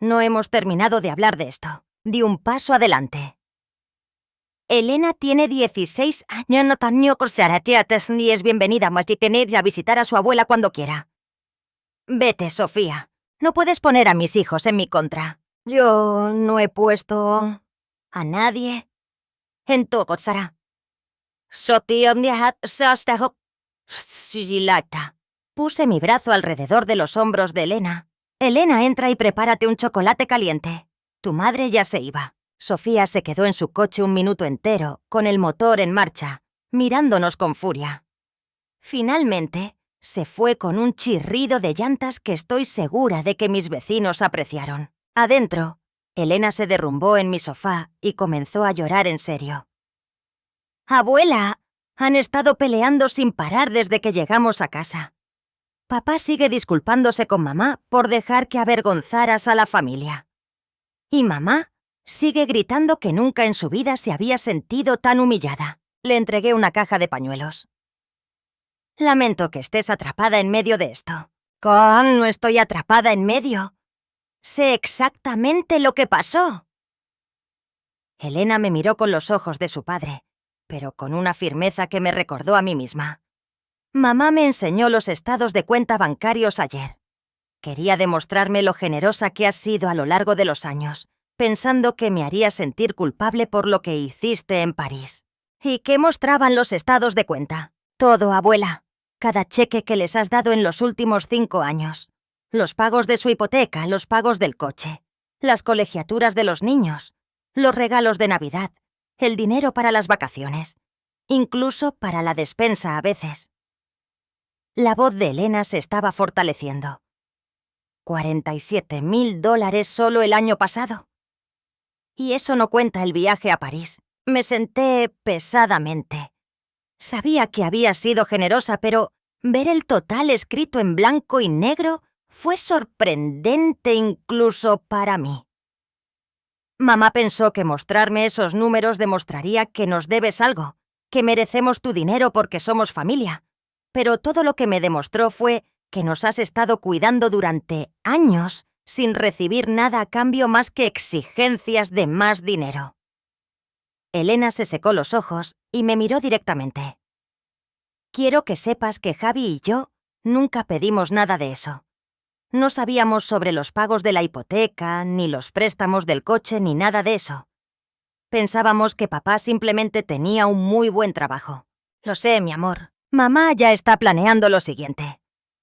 No hemos terminado de hablar de esto. Di un paso adelante. Elena tiene 16 años, no tan ni es bienvenida más y tener a visitar a su abuela cuando quiera. Vete, Sofía. No puedes poner a mis hijos en mi contra. Yo no he puesto a nadie en tu cosa. Puse mi brazo alrededor de los hombros de Elena. «Elena, entra y prepárate un chocolate caliente. Tu madre ya se iba». Sofía se quedó en su coche 1 minuto entero, con el motor en marcha, mirándonos con furia. Finalmente, se fue con un chirrido de llantas que estoy segura de que mis vecinos apreciaron. Adentro, Elena se derrumbó en mi sofá y comenzó a llorar en serio. «Abuela, han estado peleando sin parar desde que llegamos a casa. Papá sigue disculpándose con mamá por dejar que avergonzaras a la familia. Y mamá sigue gritando que nunca en su vida se había sentido tan humillada». Le entregué una caja de pañuelos. «Lamento que estés atrapada en medio de esto». «No estoy atrapada en medio. Sé exactamente lo que pasó». Elena me miró con los ojos de su padre, pero con una firmeza que me recordó a mí misma. Mamá me enseñó los estados de cuenta bancarios ayer. Quería demostrarme lo generosa que has sido a lo largo de los años, pensando que me haría sentir culpable por lo que hiciste en París. ¿Y qué mostraban los estados de cuenta? Todo, abuela. Cada cheque que les has dado en los últimos 5 años. Los pagos de su hipoteca, los pagos del coche. las colegiaturas de los niños, los regalos de Navidad, el dinero para las vacaciones, incluso para la despensa a veces. La voz de Elena se estaba fortaleciendo. $47.000 solo el año pasado. Y eso no cuenta el viaje a París. Me senté pesadamente. Sabía que había sido generosa, pero ver el total escrito en blanco y negro fue sorprendente incluso para mí. Mamá pensó que mostrarme esos números demostraría que nos debes algo, que merecemos tu dinero porque somos familia. Pero todo lo que me demostró fue que nos has estado cuidando durante años sin recibir nada a cambio más que exigencias de más dinero. Elena se secó los ojos y me miró directamente. Quiero que sepas que Javi y yo nunca pedimos nada de eso. No sabíamos sobre los pagos de la hipoteca, ni los préstamos del coche, ni nada de eso. Pensábamos que papá simplemente tenía un muy buen trabajo. Lo sé, mi amor. Mamá ya está planeando lo siguiente.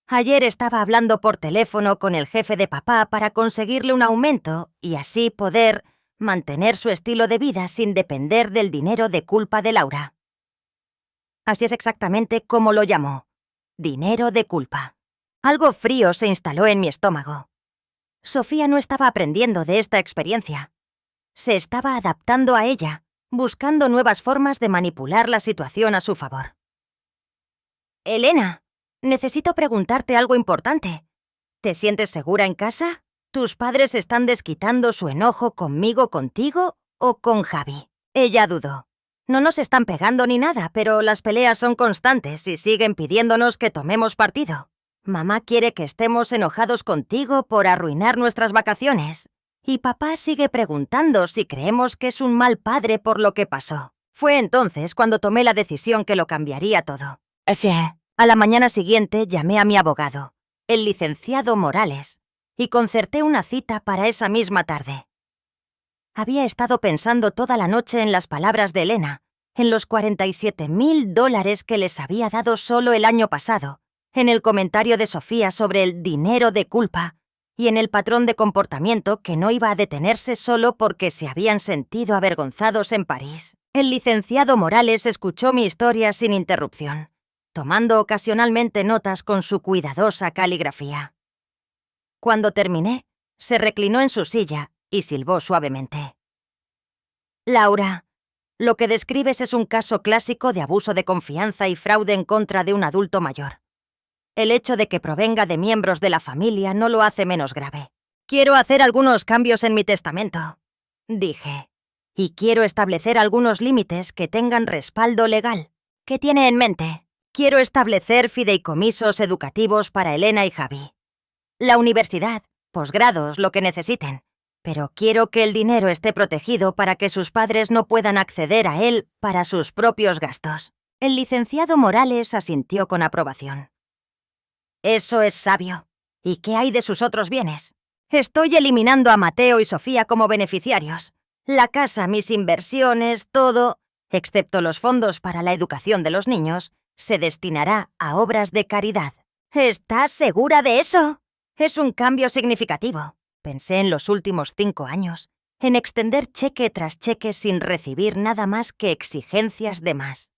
Ayer estaba hablando por teléfono con el jefe de papá para conseguirle un aumento y así poder mantener su estilo de vida sin depender del dinero de culpa de Laura. Así es exactamente como lo llamó. Dinero de culpa. Algo frío se instaló en mi estómago. Sofía no estaba aprendiendo de esta experiencia. Se estaba adaptando a ella, buscando nuevas formas de manipular la situación a su favor. Elena, necesito preguntarte algo importante. ¿Te sientes segura en casa? ¿Tus padres están desquitando su enojo contigo o con Javi? Ella dudó. No nos están pegando ni nada, pero las peleas son constantes y siguen pidiéndonos que tomemos partido. Mamá quiere que estemos enojados contigo por arruinar nuestras vacaciones. Y papá sigue preguntando si creemos que es un mal padre por lo que pasó. Fue entonces cuando tomé la decisión que lo cambiaría todo. A la mañana siguiente llamé a mi abogado, el licenciado Morales, y concerté una cita para esa misma tarde. Había estado pensando toda la noche en las palabras de Elena, en los $47.000 que les había dado solo el año pasado, en el comentario de Sofía sobre el dinero de culpa y en el patrón de comportamiento que no iba a detenerse solo porque se habían sentido avergonzados en París. El licenciado Morales escuchó mi historia sin interrupción, tomando ocasionalmente notas con su cuidadosa caligrafía. Cuando terminé, se reclinó en su silla y silbó suavemente. Laura, lo que describes es un caso clásico de abuso de confianza y fraude en contra de un adulto mayor. El hecho de que provenga de miembros de la familia no lo hace menos grave. Quiero hacer algunos cambios en mi testamento, dije, y quiero establecer algunos límites que tengan respaldo legal. ¿Qué tiene en mente? Quiero establecer fideicomisos educativos para Elena y Javi. La universidad, posgrados, lo que necesiten. Pero quiero que el dinero esté protegido para que sus padres no puedan acceder a él para sus propios gastos. El licenciado Morales asintió con aprobación. Eso es sabio. ¿Y qué hay de sus otros bienes? Estoy eliminando a Mateo y Sofía como beneficiarios. La casa, mis inversiones, todo, excepto los fondos para la educación de los niños, se destinará a obras de caridad. ¿Estás segura de eso? Es un cambio significativo. Pensé en los últimos 5 años, en extender cheque tras cheque sin recibir nada más que exigencias de más.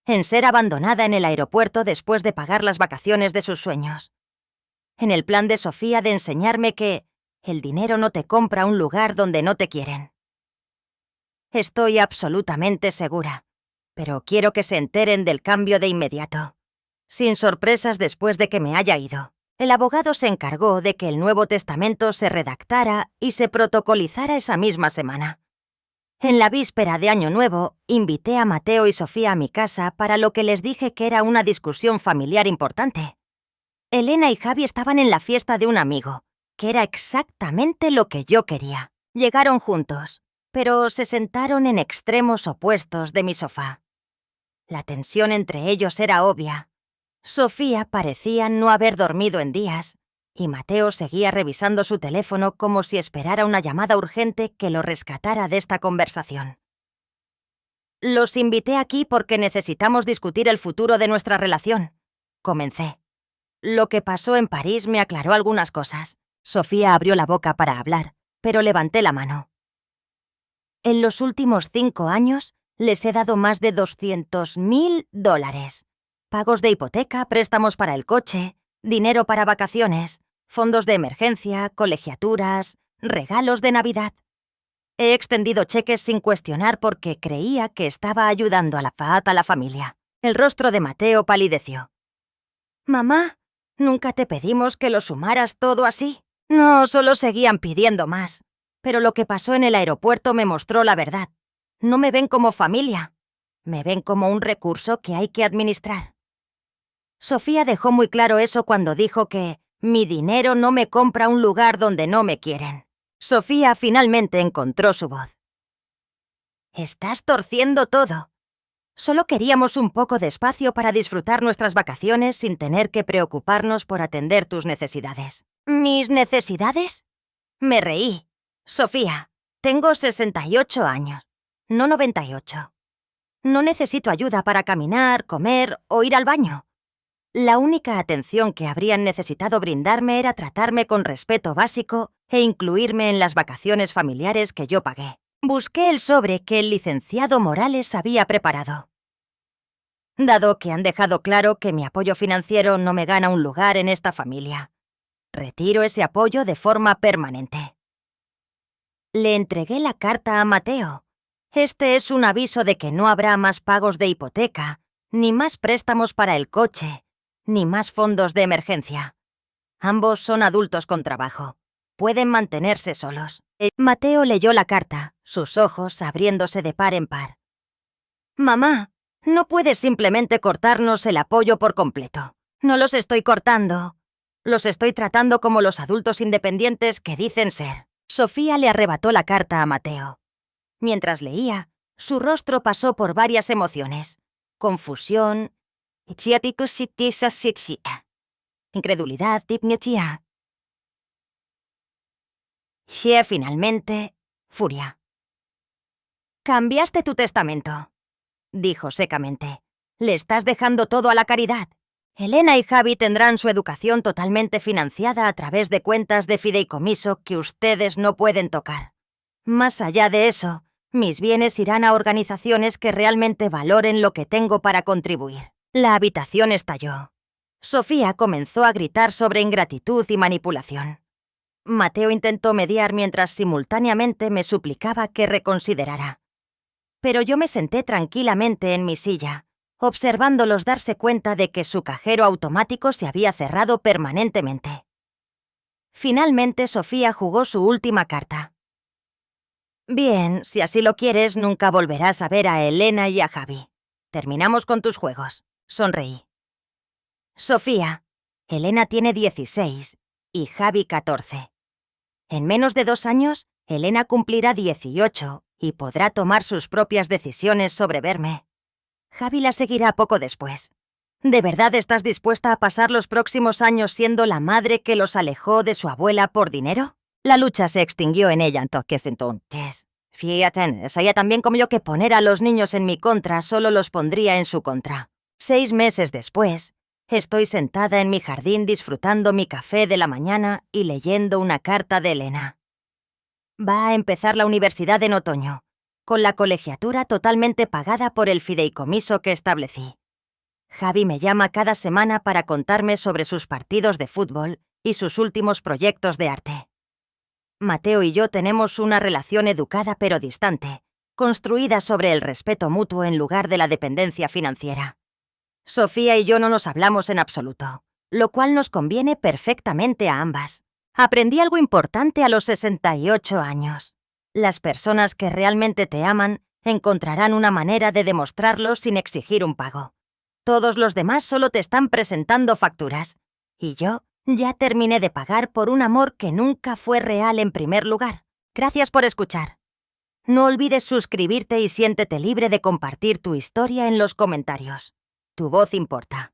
En ser abandonada en el aeropuerto después de pagar las vacaciones de sus sueños. En el plan de Sofía de enseñarme que el dinero no te compra un lugar donde no te quieren. Estoy absolutamente segura, pero quiero que se enteren del cambio de inmediato, sin sorpresas después de que me haya ido. El abogado se encargó de que el nuevo testamento se redactara y se protocolizara esa misma semana. En la víspera de Año Nuevo, invité a Mateo y Sofía a mi casa para lo que les dije que era una discusión familiar importante. Elena y Javi estaban en la fiesta de un amigo, que era exactamente lo que yo quería. Llegaron juntos, pero se sentaron en extremos opuestos de mi sofá. La tensión entre ellos era obvia. Sofía parecía no haber dormido en días, y Mateo seguía revisando su teléfono como si esperara una llamada urgente que lo rescatara de esta conversación. Los invité aquí porque necesitamos discutir el futuro de nuestra relación, comencé. Lo que pasó en París me aclaró algunas cosas. Sofía abrió la boca para hablar, pero levanté la mano. En los últimos 5 años les he dado más de $200.000. Pagos de hipoteca, préstamos para el coche, dinero para vacaciones, fondos de emergencia, colegiaturas, regalos de Navidad. He extendido cheques sin cuestionar porque creía que estaba ayudando a la familia. El rostro de Mateo palideció. «Mamá, ¿nunca te pedimos que lo sumaras todo así?» No, solo seguían pidiendo más. Pero lo que pasó en el aeropuerto me mostró la verdad. No me ven como familia. Me ven como un recurso que hay que administrar. Sofía dejó muy claro eso cuando dijo que mi dinero no me compra un lugar donde no me quieren. Sofía finalmente encontró su voz. Estás torciendo todo. Solo queríamos un poco de espacio para disfrutar nuestras vacaciones sin tener que preocuparnos por atender tus necesidades. ¿Mis necesidades? Me reí. Sofía, tengo 68 años, no 98. No necesito ayuda para caminar, comer o ir al baño. La única atención que habrían necesitado brindarme era tratarme con respeto básico e incluirme en las vacaciones familiares que yo pagué. Busqué el sobre que el licenciado Morales había preparado. Dado que han dejado claro que mi apoyo financiero no me gana un lugar en esta familia, retiro ese apoyo de forma permanente. Le entregué la carta a Mateo. Este es un aviso de que no habrá más pagos de hipoteca, ni más préstamos para el coche, ni más fondos de emergencia. Ambos son adultos con trabajo. Pueden mantenerse solos. Mateo leyó la carta, sus ojos abriéndose de par en par. «Mamá, no puedes simplemente cortarnos el apoyo por completo. No los estoy cortando. Los estoy tratando como los adultos independientes que dicen ser». Sofía le arrebató la carta a Mateo. Mientras leía, su rostro pasó por varias emociones. Confusión, incredulidad, finalmente, furia. «Cambiaste tu testamento», dijo secamente. «Le estás dejando todo a la caridad. Elena y Javi tendrán su educación totalmente financiada a través de cuentas de fideicomiso que ustedes no pueden tocar. Más allá de eso, mis bienes irán a organizaciones que realmente valoren lo que tengo para contribuir». La habitación estalló. Sofía comenzó a gritar sobre ingratitud y manipulación. Mateo intentó mediar mientras simultáneamente me suplicaba que reconsiderara. Pero yo me senté tranquilamente en mi silla, observándolos darse cuenta de que su cajero automático se había cerrado permanentemente. Finalmente, Sofía jugó su última carta. «Bien, si así lo quieres, nunca volverás a ver a Elena y a Javi. Terminamos con tus juegos», sonreí. «Sofía, Elena tiene 16 y Javi 14. En menos de 2 años, Elena cumplirá 18 y podrá tomar sus propias decisiones sobre verme. Javi la seguirá poco después. ¿De verdad estás dispuesta a pasar los próximos años siendo la madre que los alejó de su abuela por dinero?» La lucha se extinguió en ella entonces. Fíjate, sabía tan bien como yo que poner a los niños en mi contra solo los pondría en su contra. 6 meses después, estoy sentada en mi jardín disfrutando mi café de la mañana y leyendo una carta de Elena. Va a empezar la universidad en otoño, con la colegiatura totalmente pagada por el fideicomiso que establecí. Javi me llama cada semana para contarme sobre sus partidos de fútbol y sus últimos proyectos de arte. Mateo y yo tenemos una relación educada pero distante, construida sobre el respeto mutuo en lugar de la dependencia financiera. Sofía y yo no nos hablamos en absoluto, lo cual nos conviene perfectamente a ambas. Aprendí algo importante a los 68 años. Las personas que realmente te aman encontrarán una manera de demostrarlo sin exigir un pago. Todos los demás solo te están presentando facturas. Y yo ya terminé de pagar por un amor que nunca fue real en primer lugar. Gracias por escuchar. No olvides suscribirte y siéntete libre de compartir tu historia en los comentarios. Tu voz importa.